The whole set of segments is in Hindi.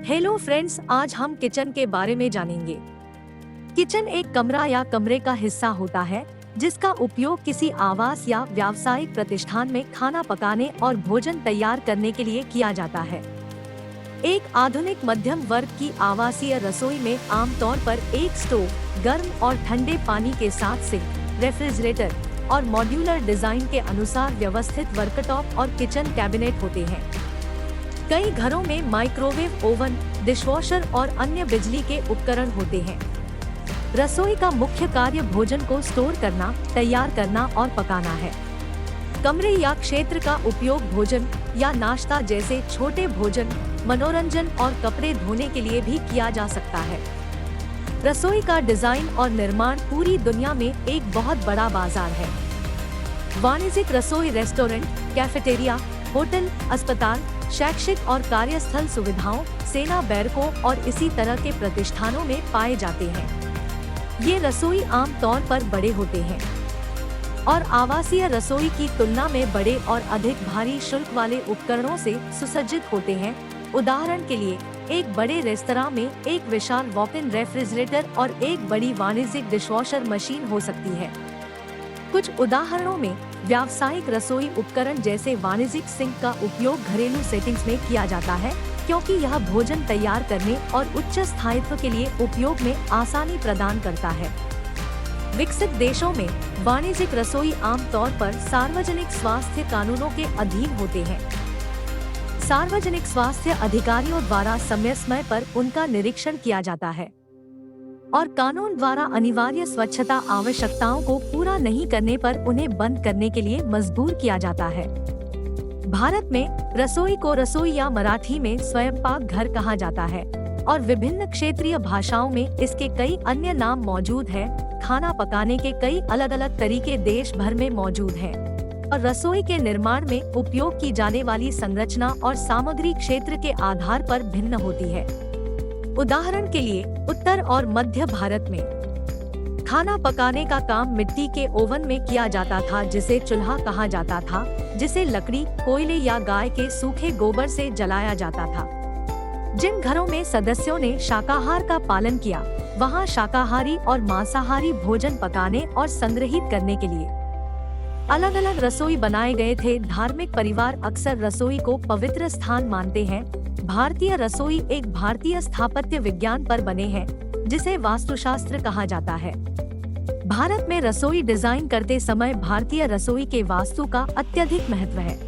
हेलो फ्रेंड्स, आज हम किचन के बारे में जानेंगे। किचन एक कमरा या कमरे का हिस्सा होता है जिसका उपयोग किसी आवास या व्यावसायिक प्रतिष्ठान में खाना पकाने और भोजन तैयार करने के लिए किया जाता है। एक आधुनिक मध्यम वर्ग की आवासीय रसोई में आमतौर पर एक स्टोव, गर्म और ठंडे पानी के साथ सिंक, रेफ्रिजरेटर और मॉड्यूलर डिजाइन के अनुसार व्यवस्थित वर्कटॉप और किचन कैबिनेट होते हैं। कई घरों में माइक्रोवेव ओवन, डिशवॉशर और अन्य बिजली के उपकरण होते हैं। रसोई का मुख्य कार्य भोजन को स्टोर करना, तैयार करना और पकाना है। कमरे या क्षेत्र का उपयोग भोजन या नाश्ता जैसे छोटे भोजन, मनोरंजन और कपड़े धोने के लिए भी किया जा सकता है। रसोई का डिजाइन और निर्माण पूरी दुनिया में एक बहुत बड़ा बाजार है। वाणिज्यिक रसोई रेस्टोरेंट, कैफेटेरिया, होटल, अस्पताल, शैक्षिक और कार्यस्थल सुविधाओं, सेना बैरकों और इसी तरह के प्रतिष्ठानों में पाए जाते हैं। ये रसोई आम तौर पर बड़े होते हैं और आवासीय रसोई की तुलना में बड़े और अधिक भारी शुल्क वाले उपकरणों से सुसज्जित होते हैं। उदाहरण के लिए, एक बड़े रेस्तरां में एक विशाल वॉक-इन रेफ्रिजरेटर और एक बड़ी वाणिज्यिक डिशवॉशर मशीन हो सकती है। कुछ उदाहरणों में व्यावसायिक रसोई उपकरण जैसे वाणिज्यिक सिंक का उपयोग घरेलू सेटिंग्स में किया जाता है, क्योंकि यह भोजन तैयार करने और उच्च स्थायित्व के लिए उपयोग में आसानी प्रदान करता है। विकसित देशों में वाणिज्यिक रसोई आमतौर पर सार्वजनिक स्वास्थ्य कानूनों के अधीन होते हैं। सार्वजनिक स्वास्थ्य अधिकारियों द्वारा समय पर उनका निरीक्षण किया जाता है और कानून द्वारा अनिवार्य स्वच्छता आवश्यकताओं को पूरा नहीं करने पर उन्हें बंद करने के लिए मजबूर किया जाता है। भारत में रसोई को रसोई या मराठी में स्वयंपाक घर कहा जाता है और विभिन्न क्षेत्रीय भाषाओं में इसके कई अन्य नाम मौजूद हैं। खाना पकाने के कई अलग अलग तरीके देश भर में मौजूद हैं और रसोई के निर्माण में उपयोग की जाने वाली संरचना और सामग्री क्षेत्र के आधार पर भिन्न होती है। उदाहरण के लिए, उत्तर और मध्य भारत में खाना पकाने का काम मिट्टी के ओवन में किया जाता था जिसे चूल्हा कहा जाता था, जिसे लकड़ी, कोयले या गाय के सूखे गोबर से जलाया जाता था। जिन घरों में सदस्यों ने शाकाहार का पालन किया, वहां शाकाहारी और मांसाहारी भोजन पकाने और संग्रहित करने के लिए अलग अलग रसोई बनाए गए थे। धार्मिक परिवार अक्सर रसोई को पवित्र स्थान मानते हैं। भारतीय रसोई एक भारतीय स्थापत्य विज्ञान पर बने हैं जिसे वास्तुशास्त्र कहा जाता है। भारत में रसोई डिजाइन करते समय भारतीय रसोई के वास्तु का अत्यधिक महत्व है।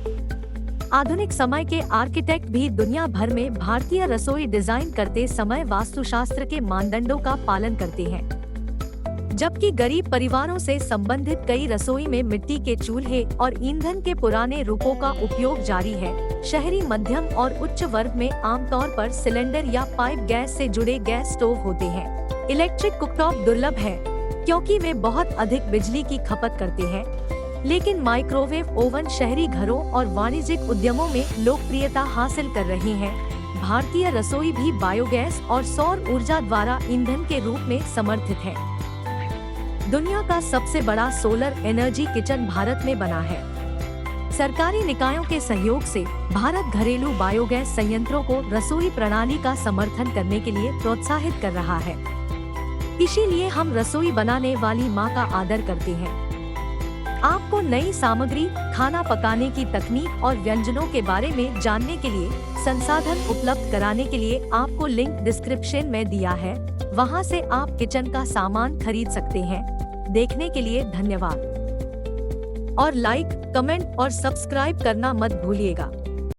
आधुनिक समय के आर्किटेक्ट भी दुनिया भर में भारतीय रसोई डिजाइन करते समय वास्तुशास्त्र के मानदंडों का पालन करते हैं। जबकि गरीब परिवारों से संबंधित कई रसोई में मिट्टी के चूल्हे और ईंधन के पुराने रूपों का उपयोग जारी है। शहरी मध्यम और उच्च वर्ग में आमतौर पर सिलेंडर या पाइप गैस से जुड़े गैस स्टोव होते हैं। इलेक्ट्रिक कुकटॉप दुर्लभ है क्योंकि वे बहुत अधिक बिजली की खपत करते हैं, लेकिन माइक्रोवेव ओवन शहरी घरों और वाणिज्यिक उद्यमों में लोकप्रियता हासिल कर रहे हैं। भारतीय रसोई भी बायोगैस और सौर ऊर्जा द्वारा ईंधन के रूप में समर्थित है। दुनिया का सबसे बड़ा सोलर एनर्जी किचन भारत में बना है। सरकारी निकायों के सहयोग से भारत घरेलू बायोगैस संयंत्रों को रसोई प्रणाली का समर्थन करने के लिए प्रोत्साहित कर रहा है। इसीलिए हम रसोई बनाने वाली मां का आदर करते हैं। आपको नई सामग्री, खाना पकाने की तकनीक और व्यंजनों के बारे में जानने के लिए संसाधन उपलब्ध कराने के लिए आपको लिंक डिस्क्रिप्शन में दिया है। वहां से आप किचन का सामान खरीद सकते हैं। देखने के लिए धन्यवाद और लाइक, कमेंट और सब्सक्राइब करना मत भूलिएगा।